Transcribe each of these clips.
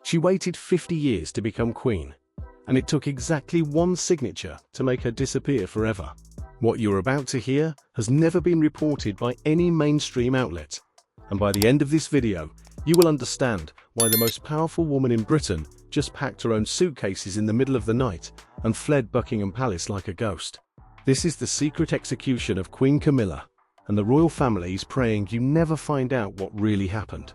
She waited 50 years to become queen, and it took exactly one signature to make her disappear forever. What you're about to hear has never been reported by any mainstream outlet, and by the end of this video, you will understand why the most powerful woman in Britain just packed her own suitcases in the middle of the night and fled Buckingham Palace like a ghost. This is the secret execution of Queen Camilla, and the royal family is praying you never find out what really happened.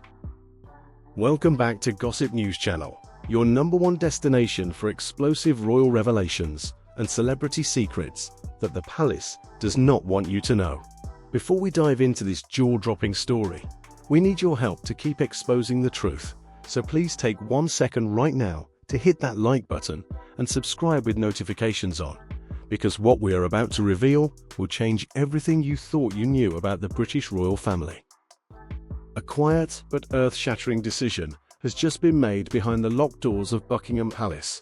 Welcome back to Gossip News Channel, your #1 destination for explosive royal revelations and celebrity secrets that the palace does not want you to know. Before we dive into this jaw-dropping story, we need your help to keep exposing the truth, so please take 1 second right now to hit that like button and subscribe with notifications on, because what we are about to reveal will change everything you thought you knew about the British royal family. A quiet but earth-shattering decision has just been made behind the locked doors of Buckingham Palace,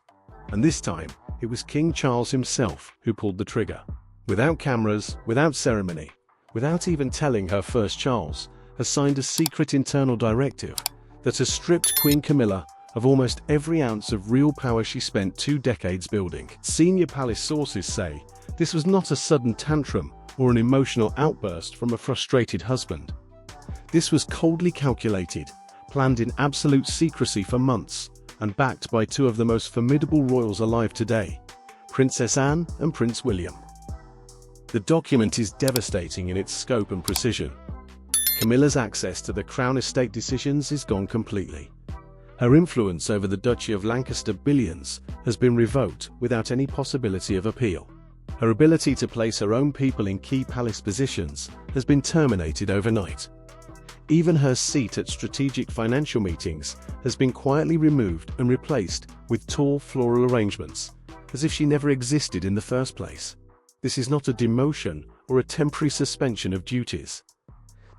and this time it was King Charles himself who pulled the trigger. Without cameras, without ceremony, without even telling her first, Charles has signed a secret internal directive that has stripped Queen Camilla of almost every ounce of real power she spent 2 decades building. Senior palace sources say this was not a sudden tantrum or an emotional outburst from a frustrated husband. This was coldly calculated, planned in absolute secrecy for months, and backed by 2 of the most formidable royals alive today, Princess Anne and Prince William. The document is devastating in its scope and precision. Camilla's access to the Crown estate decisions is gone completely. Her influence over the Duchy of Lancaster billions has been revoked without any possibility of appeal. Her ability to place her own people in key palace positions has been terminated overnight. Even her seat at strategic financial meetings has been quietly removed and replaced with tall floral arrangements, as if she never existed in the first place. This is not a demotion or a temporary suspension of duties.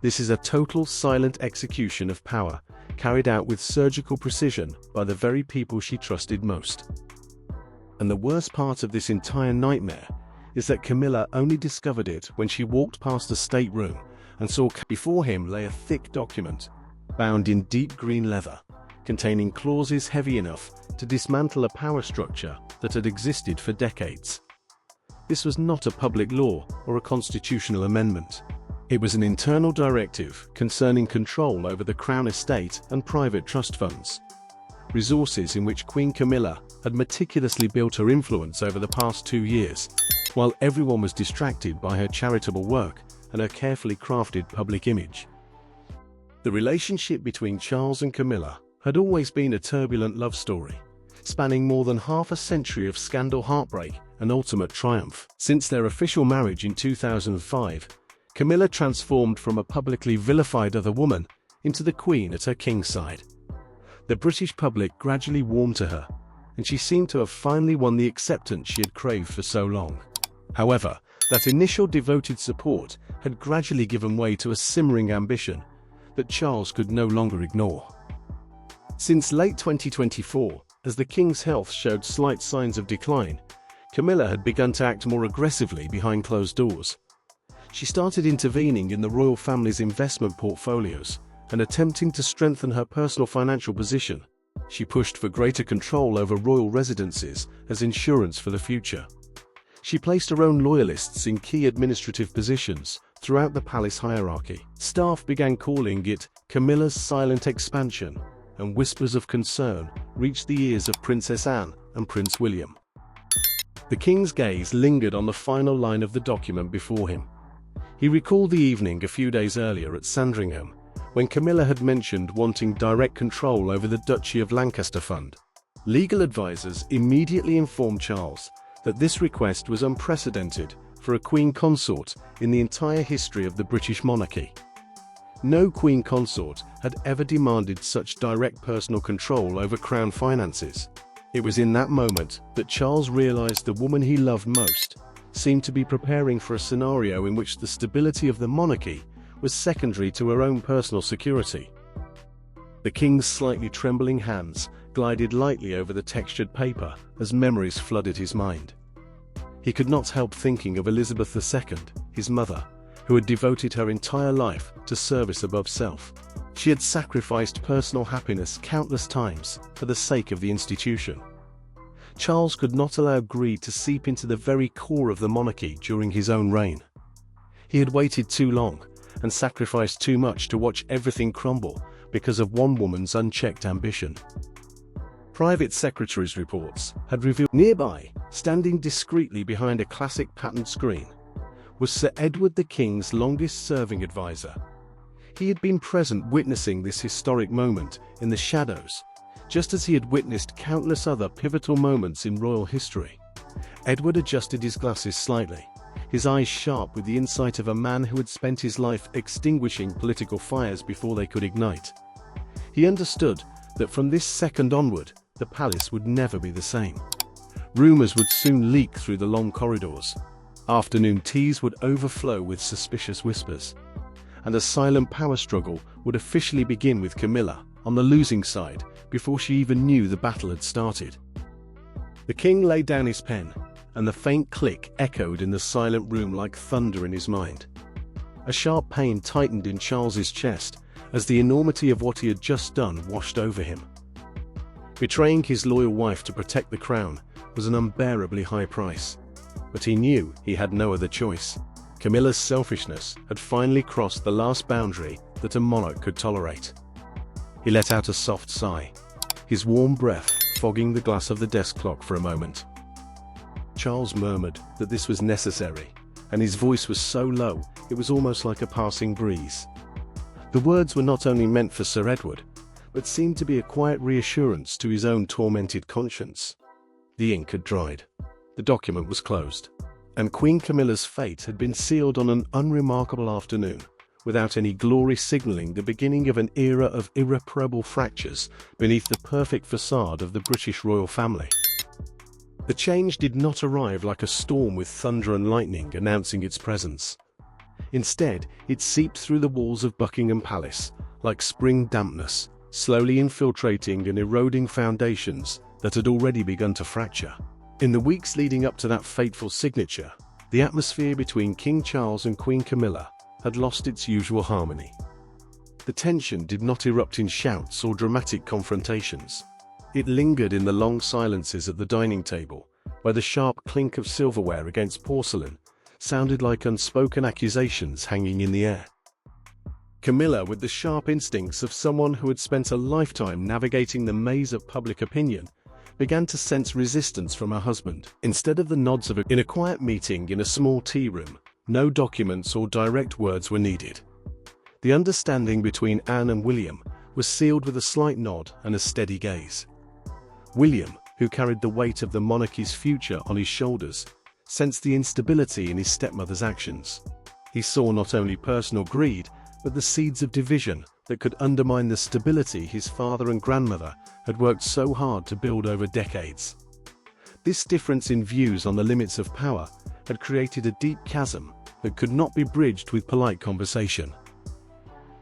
This is a total silent execution of power, carried out with surgical precision by the very people she trusted most. And the worst part of this entire nightmare is that Camilla only discovered it when she walked past the stateroom and saw before him lay a thick document, bound in deep green leather, containing clauses heavy enough to dismantle a power structure that had existed for decades. This was not a public law or a constitutional amendment. It was an internal directive concerning control over the Crown estate and private trust funds, resources in which Queen Camilla had meticulously built her influence over the past 2 years, while everyone was distracted by her charitable work and her carefully crafted public image. The relationship between Charles and Camilla had always been a turbulent love story, spanning more than half a century of scandal, heartbreak, and ultimate triumph. Since their official marriage in 2005, Camilla transformed from a publicly vilified other woman into the queen at her king's side. The British public gradually warmed to her, and she seemed to have finally won the acceptance she had craved for so long. However, that initial devoted support had gradually given way to a simmering ambition that Charles could no longer ignore. Since late 2024, as the king's health showed slight signs of decline, Camilla had begun to act more aggressively behind closed doors. She started intervening in the royal family's investment portfolios and attempting to strengthen her personal financial position. She pushed for greater control over royal residences as insurance for the future. She placed her own loyalists in key administrative positions throughout the palace hierarchy. Staff began calling it Camilla's silent expansion, and whispers of concern reached the ears of Princess Anne and Prince William. The king's gaze lingered on the final line of the document before him. He recalled the evening a few days earlier at Sandringham, when Camilla had mentioned wanting direct control over the Duchy of Lancaster fund. Legal advisors immediately informed Charles that this request was unprecedented for a queen consort in the entire history of the British monarchy. No queen consort had ever demanded such direct personal control over crown finances. It was in that moment that Charles realized the woman he loved most seemed to be preparing for a scenario in which the stability of the monarchy was secondary to her own personal security. The king's slightly trembling hands glided lightly over the textured paper as memories flooded his mind. He could not help thinking of Elizabeth II, his mother, who had devoted her entire life to service above self. She had sacrificed personal happiness countless times for the sake of the institution. Charles could not allow greed to seep into the very core of the monarchy during his own reign. He had waited too long and sacrificed too much to watch everything crumble because of one woman's unchecked ambition. Private secretaries' reports had revealed nearby, standing discreetly behind a classic patterned screen, was Sir Edward the King's longest-serving advisor. He had been present witnessing this historic moment in the shadows, just as he had witnessed countless other pivotal moments in royal history. Edward adjusted his glasses slightly, his eyes sharp with the insight of a man who had spent his life extinguishing political fires before they could ignite. He understood that from this second onward, the palace would never be the same. Rumors would soon leak through the long corridors. Afternoon teas would overflow with suspicious whispers, and a silent power struggle would officially begin with Camilla on the losing side before she even knew the battle had started. The king laid down his pen, and the faint click echoed in the silent room like thunder in his mind. A sharp pain tightened in Charles's chest as the enormity of what he had just done washed over him. Betraying his loyal wife to protect the crown was an unbearably high price, but he knew he had no other choice. Camilla's selfishness had finally crossed the last boundary that a monarch could tolerate. He let out a soft sigh, his warm breath fogging the glass of the desk clock for a moment. Charles murmured that this was necessary, and his voice was so low it was almost like a passing breeze. The words were not only meant for Sir Edward, but seemed to be a quiet reassurance to his own tormented conscience. The ink had dried, the document was closed, and Queen Camilla's fate had been sealed on an unremarkable afternoon, without any glory signaling the beginning of an era of irreparable fractures beneath the perfect facade of the British royal family. The change did not arrive like a storm with thunder and lightning announcing its presence. Instead, it seeped through the walls of Buckingham Palace like spring dampness, slowly infiltrating and eroding foundations that had already begun to fracture. In the weeks leading up to that fateful signature, the atmosphere between King Charles and Queen Camilla had lost its usual harmony. The tension did not erupt in shouts or dramatic confrontations. It lingered in the long silences at the dining table, where the sharp clink of silverware against porcelain sounded like unspoken accusations hanging in the air. Camilla, with the sharp instincts of someone who had spent a lifetime navigating the maze of public opinion, began to sense resistance from her husband. Instead of the nods of in a quiet meeting in a small tea room, no documents or direct words were needed. The understanding between Anne and William was sealed with a slight nod and a steady gaze. William, who carried the weight of the monarchy's future on his shoulders, sensed the instability in his stepmother's actions. He saw not only personal greed, but the seeds of division that could undermine the stability his father and grandmother had worked so hard to build over decades. This difference in views on the limits of power had created a deep chasm that could not be bridged with polite conversation.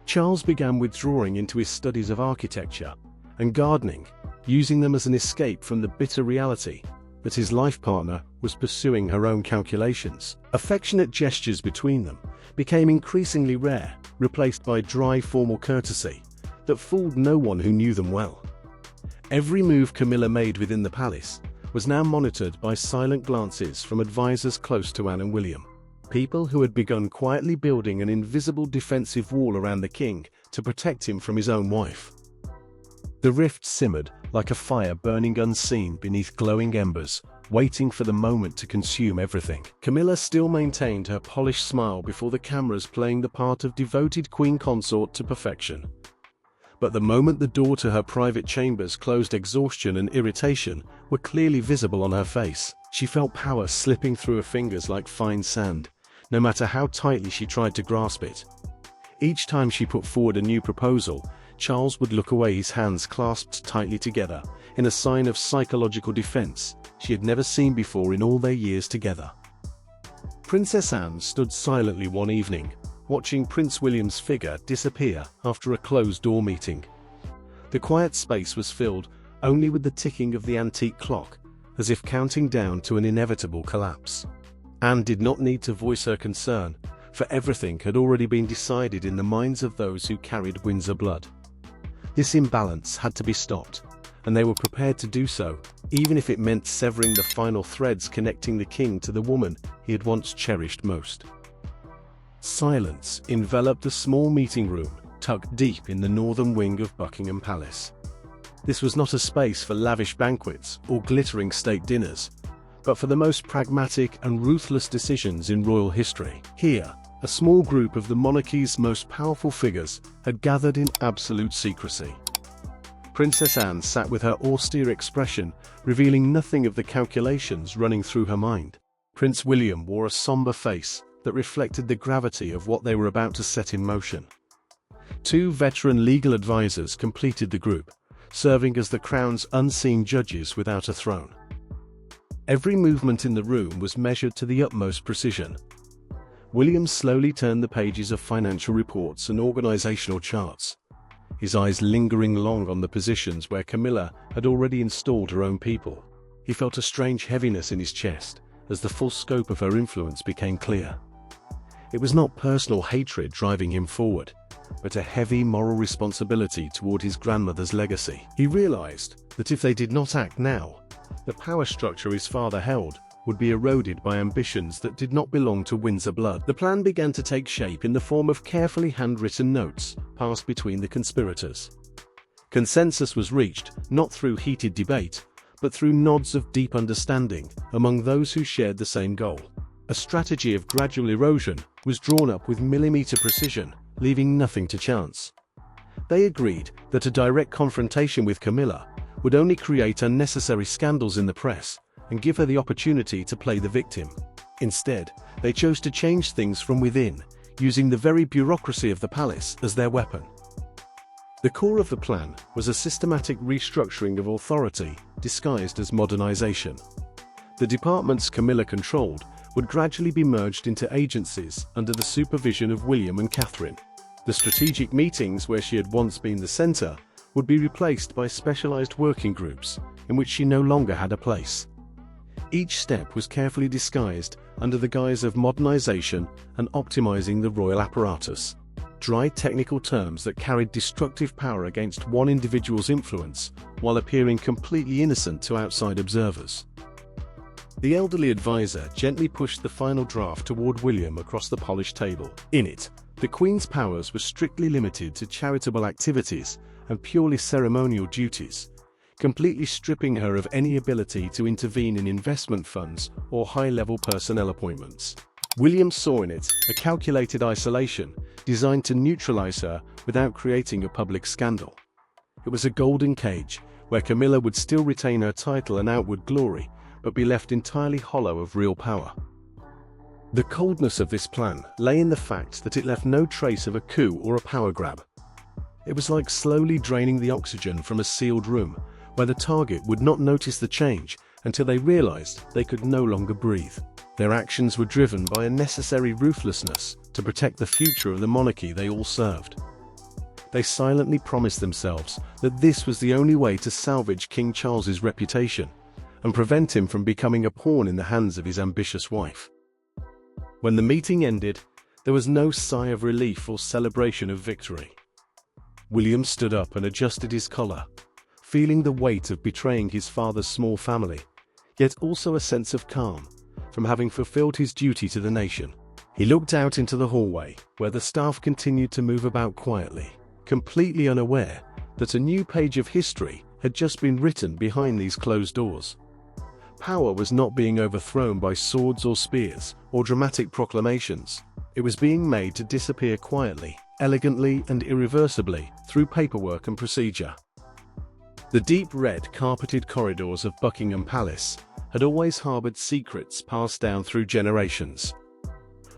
Charles began withdrawing into his studies of architecture and gardening, using them as an escape from the bitter reality that his life partner was pursuing her own calculations. Affectionate gestures between them became increasingly rare, replaced by dry formal courtesy that fooled no one who knew them well. Every move Camilla made within the palace was now monitored by silent glances from advisors close to Anne and William, people who had begun quietly building an invisible defensive wall around the king to protect him from his own wife. The rift simmered like a fire burning unseen beneath glowing embers, waiting for the moment to consume everything. Camilla still maintained her polished smile before the cameras, playing the part of devoted queen consort to perfection. But the moment the door to her private chambers closed, exhaustion and irritation were clearly visible on her face. She felt power slipping through her fingers like fine sand, no matter how tightly she tried to grasp it. Each time she put forward a new proposal, Charles would look away, his hands clasped tightly together, in a sign of psychological defense she had never seen before in all their years together. Princess Anne stood silently one evening, watching Prince William's figure disappear after a closed-door meeting. The quiet space was filled only with the ticking of the antique clock, as if counting down to an inevitable collapse. Anne did not need to voice her concern, for everything had already been decided in the minds of those who carried Windsor blood. This imbalance had to be stopped, and they were prepared to do so, even if it meant severing the final threads connecting the king to the woman he had once cherished most. Silence enveloped the small meeting room tucked deep in the northern wing of Buckingham Palace. This was not a space for lavish banquets or glittering state dinners, but for the most pragmatic and ruthless decisions in royal history. Here, a small group of the monarchy's most powerful figures had gathered in absolute secrecy. Princess Anne sat with her austere expression, revealing nothing of the calculations running through her mind. Prince William wore a somber face that reflected the gravity of what they were about to set in motion. Two veteran legal advisors completed the group, serving as the crown's unseen judges without a throne. Every movement in the room was measured to the utmost precision. William slowly turned the pages of financial reports and organizational charts, his eyes lingering long on the positions where Camilla had already installed her own people. He felt a strange heaviness in his chest as the full scope of her influence became clear. It was not personal hatred driving him forward, but a heavy moral responsibility toward his grandmother's legacy. He realized that if they did not act now, the power structure his father held would be eroded by ambitions that did not belong to Windsor blood. The plan began to take shape in the form of carefully handwritten notes passed between the conspirators. Consensus was reached not through heated debate, but through nods of deep understanding among those who shared the same goal. A strategy of gradual erosion was drawn up with millimeter precision, leaving nothing to chance. They agreed that a direct confrontation with Camilla would only create unnecessary scandals in the press and give her the opportunity to play the victim. Instead, they chose to change things from within, using the very bureaucracy of the palace as their weapon. The core of the plan was a systematic restructuring of authority disguised as modernization. The departments Camilla controlled would gradually be merged into agencies under the supervision of William and Catherine. The strategic meetings where she had once been the center would be replaced by specialized working groups in which she no longer had a place. Each step was carefully disguised under the guise of modernization and optimizing the royal apparatus. Dry technical terms that carried destructive power against one individual's influence while appearing completely innocent to outside observers. The elderly advisor gently pushed the final draft toward William across the polished table. In it, the Queen's powers were strictly limited to charitable activities and purely ceremonial duties, completely stripping her of any ability to intervene in investment funds or high-level personnel appointments. William saw in it a calculated isolation designed to neutralize her without creating a public scandal. It was a golden cage where Camilla would still retain her title and outward glory, but be left entirely hollow of real power. The coldness of this plan lay in the fact that it left no trace of a coup or a power grab. It was like slowly draining the oxygen from a sealed room, where the target would not notice the change until they realized they could no longer breathe. Their actions were driven by a necessary ruthlessness to protect the future of the monarchy they all served. They silently promised themselves that this was the only way to salvage King Charles's reputation and prevent him from becoming a pawn in the hands of his ambitious wife. When the meeting ended, there was no sigh of relief or celebration of victory. William stood up and adjusted his collar, feeling the weight of betraying his father's small family, yet also a sense of calm from having fulfilled his duty to the nation. He looked out into the hallway, where the staff continued to move about quietly, completely unaware that a new page of history had just been written behind these closed doors. Power was not being overthrown by swords or spears or dramatic proclamations. It was being made to disappear quietly, elegantly and irreversibly through paperwork and procedure. The deep red carpeted corridors of Buckingham Palace had always harbored secrets passed down through generations.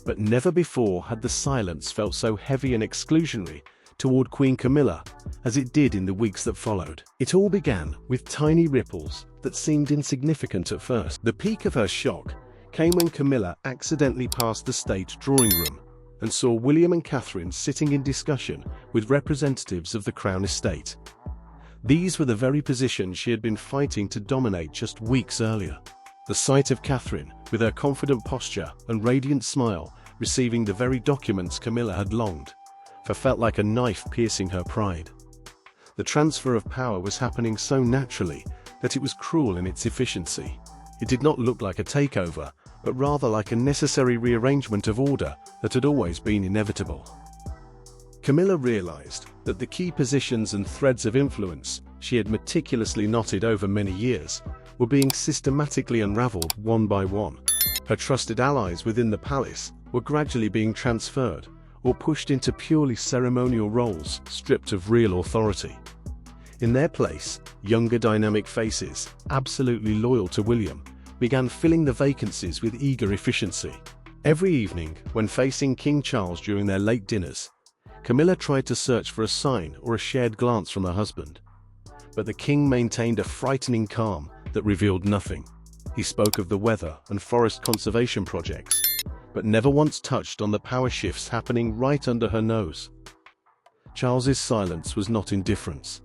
But never before had the silence felt so heavy and exclusionary toward Queen Camilla as it did in the weeks that followed. It all began with tiny ripples that seemed insignificant at first. The peak of her shock came when Camilla accidentally passed the state drawing room and saw William and Catherine sitting in discussion with representatives of the Crown estate. These were the very positions she had been fighting to dominate just weeks earlier. The sight of Catherine, with her confident posture and radiant smile, receiving the very documents Camilla had longed for felt like a knife piercing her pride. The transfer of power was happening so naturally that it was cruel in its efficiency. It did not look like a takeover, but rather like a necessary rearrangement of order that had always been inevitable. Camilla realized that the key positions and threads of influence she had meticulously knotted over many years were being systematically unraveled one by one. Her trusted allies within the palace were gradually being transferred or pushed into purely ceremonial roles stripped of real authority. In their place, younger dynamic faces, absolutely loyal to William, began filling the vacancies with eager efficiency. Every evening, when facing King Charles during their late dinners, Camilla tried to search for a sign or a shared glance from her husband. But the king maintained a frightening calm that revealed nothing. He spoke of the weather and forest conservation projects, but never once touched on the power shifts happening right under her nose. Charles's silence was not indifference.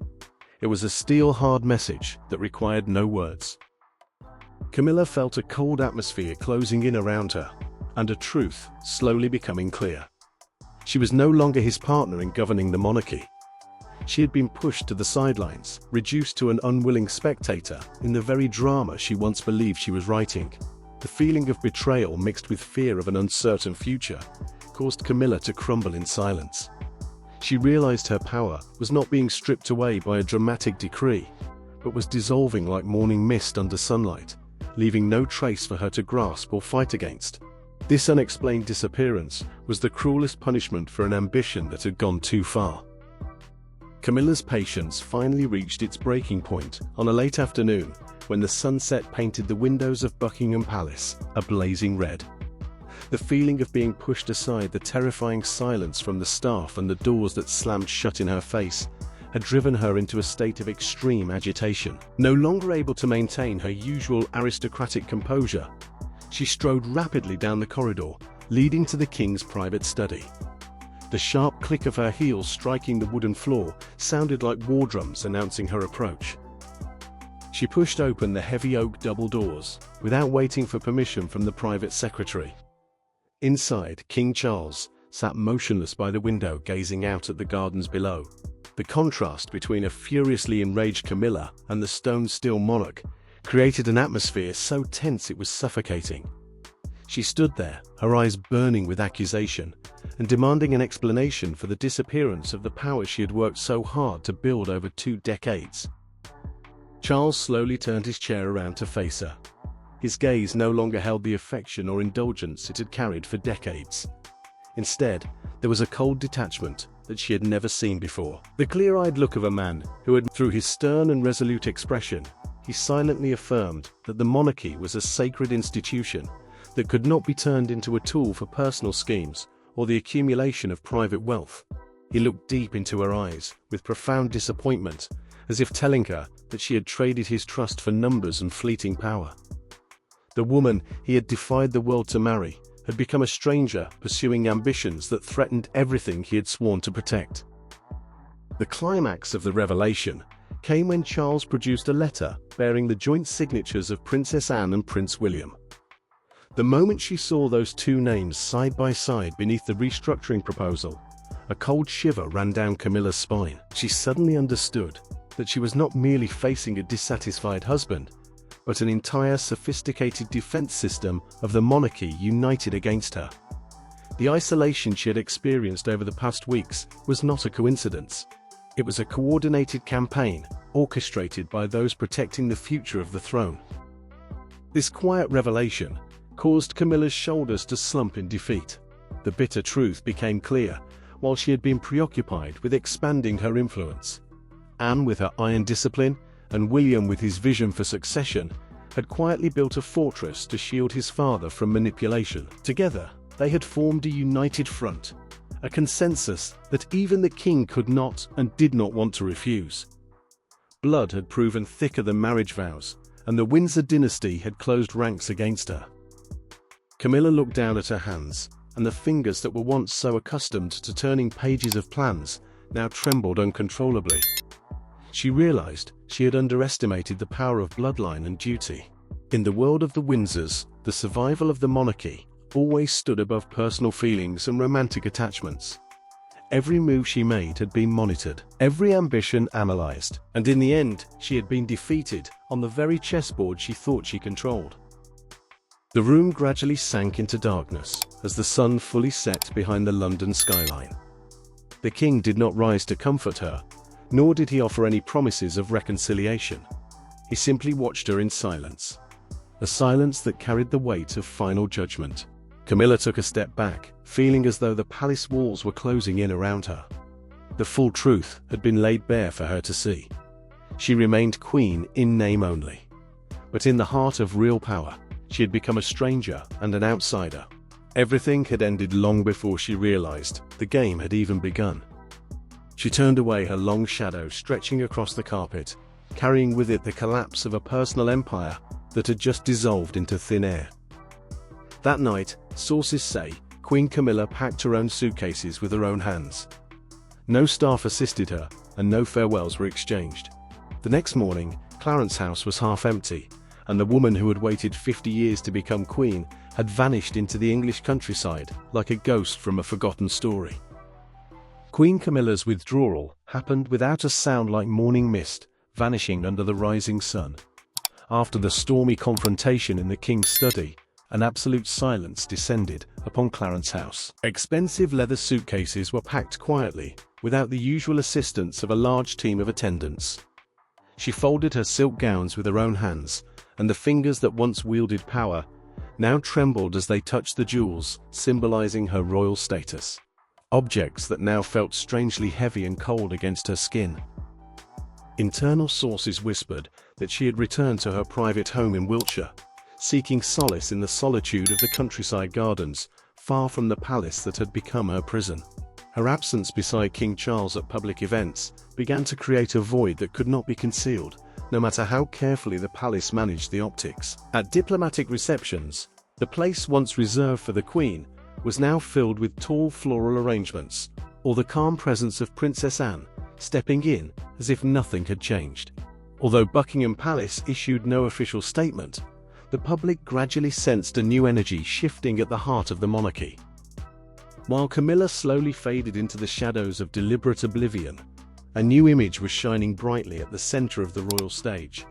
It was a steel-hard message that required no words. Camilla felt a cold atmosphere closing in around her, and a truth slowly becoming clear. She was no longer his partner in governing the monarchy. She had been pushed to the sidelines, reduced to an unwilling spectator in the very drama she once believed she was writing. The feeling of betrayal mixed with fear of an uncertain future caused Camilla to crumble in silence. She realized her power was not being stripped away by a dramatic decree, but was dissolving like morning mist under sunlight, leaving no trace for her to grasp or fight against. This unexplained disappearance was the cruelest punishment for an ambition that had gone too far. Camilla's patience finally reached its breaking point on a late afternoon when the sunset painted the windows of Buckingham Palace a blazing red. The feeling of being pushed aside, the terrifying silence from the staff and the doors that slammed shut in her face had driven her into a state of extreme agitation. No longer able to maintain her usual aristocratic composure, she strode rapidly down the corridor, leading to the king's private study. The sharp click of her heels striking the wooden floor sounded like war drums announcing her approach. She pushed open the heavy oak double doors, without waiting for permission from the private secretary. Inside, King Charles sat motionless by the window, gazing out at the gardens below. The contrast between a furiously enraged Camilla and the stone-still monarch created an atmosphere so tense it was suffocating. She stood there, her eyes burning with accusation, and demanding an explanation for the disappearance of the power she had worked so hard to build over 2 decades. Charles slowly turned his chair around to face her. His gaze no longer held the affection or indulgence it had carried for decades. Instead, there was a cold detachment that she had never seen before. The clear-eyed look of a man who had, through his stern and resolute expression, he silently affirmed that the monarchy was a sacred institution that could not be turned into a tool for personal schemes or the accumulation of private wealth. He looked deep into her eyes with profound disappointment, as if telling her that she had traded his trust for numbers and fleeting power. The woman he had defied the world to marry had become a stranger pursuing ambitions that threatened everything he had sworn to protect. The climax of the revelation came when Charles produced a letter bearing the joint signatures of Princess Anne and Prince William. The moment she saw those 2 names side by side beneath the restructuring proposal, a cold shiver ran down Camilla's spine. She suddenly understood that she was not merely facing a dissatisfied husband, but an entire sophisticated defense system of the monarchy united against her. The isolation she had experienced over the past weeks was not a coincidence. It was a coordinated campaign, orchestrated by those protecting the future of the throne. This quiet revelation caused Camilla's shoulders to slump in defeat. The bitter truth became clear while she had been preoccupied with expanding her influence. Anne, with her iron discipline, and William, with his vision for succession, had quietly built a fortress to shield his father from manipulation. Together, they had formed a united front, a consensus that even the king could not and did not want to refuse. Blood had proven thicker than marriage vows, and the Windsor dynasty had closed ranks against her. Camilla looked down at her hands, and the fingers that were once so accustomed to turning pages of plans now trembled uncontrollably. She realized she had underestimated the power of bloodline and duty. In the world of the Windsors, the survival of the monarchy always stood above personal feelings and romantic attachments. Every move she made had been monitored, every ambition analyzed, and in the end, she had been defeated on the very chessboard she thought she controlled. The room gradually sank into darkness as the sun fully set behind the London skyline. The king did not rise to comfort her, nor did he offer any promises of reconciliation. He simply watched her in silence, a silence that carried the weight of final judgment. Camilla took a step back, feeling as though the palace walls were closing in around her. The full truth had been laid bare for her to see. She remained queen in name only, but in the heart of real power, she had become a stranger and an outsider. Everything had ended long before she realized the game had even begun. She turned away, her long shadow stretching across the carpet, carrying with it the collapse of a personal empire that had just dissolved into thin air. That night, sources say, Queen Camilla packed her own suitcases with her own hands. No staff assisted her, and no farewells were exchanged. The next morning, Clarence House was half empty, and the woman who had waited 50 years to become queen had vanished into the English countryside like a ghost from a forgotten story. Queen Camilla's withdrawal happened without a sound, like morning mist vanishing under the rising sun. After the stormy confrontation in the king's study, an absolute silence descended upon Clarence House. Expensive leather suitcases were packed quietly, without the usual assistance of a large team of attendants. She folded her silk gowns with her own hands, and the fingers that once wielded power now trembled as they touched the jewels, symbolizing her royal status. Objects that now felt strangely heavy and cold against her skin. Internal sources whispered that she had returned to her private home in Wiltshire, seeking solace in the solitude of the countryside gardens, far from the palace that had become her prison. Her absence beside King Charles at public events began to create a void that could not be concealed, no matter how carefully the palace managed the optics. At diplomatic receptions, the place once reserved for the Queen was now filled with tall floral arrangements, or the calm presence of Princess Anne, stepping in as if nothing had changed. Although Buckingham Palace issued no official statement, the public gradually sensed a new energy shifting at the heart of the monarchy. While Camilla slowly faded into the shadows of deliberate oblivion, a new image was shining brightly at the center of the royal stage.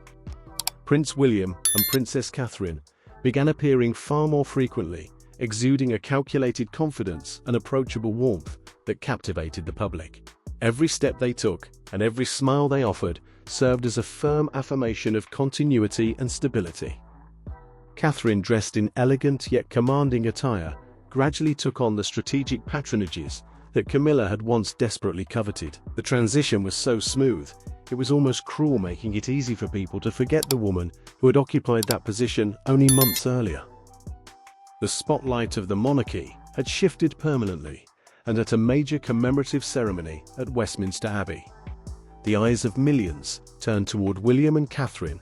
Prince William and Princess Catherine began appearing far more frequently, exuding a calculated confidence and approachable warmth that captivated the public. Every step they took and every smile they offered served as a firm affirmation of continuity and stability. Catherine, dressed in elegant yet commanding attire, gradually took on the strategic patronages that Camilla had once desperately coveted. The transition was so smooth, it was almost cruel, making it easy for people to forget the woman who had occupied that position only months earlier. The spotlight of the monarchy had shifted permanently, and at a major commemorative ceremony at Westminster Abbey, the eyes of millions turned toward William and Catherine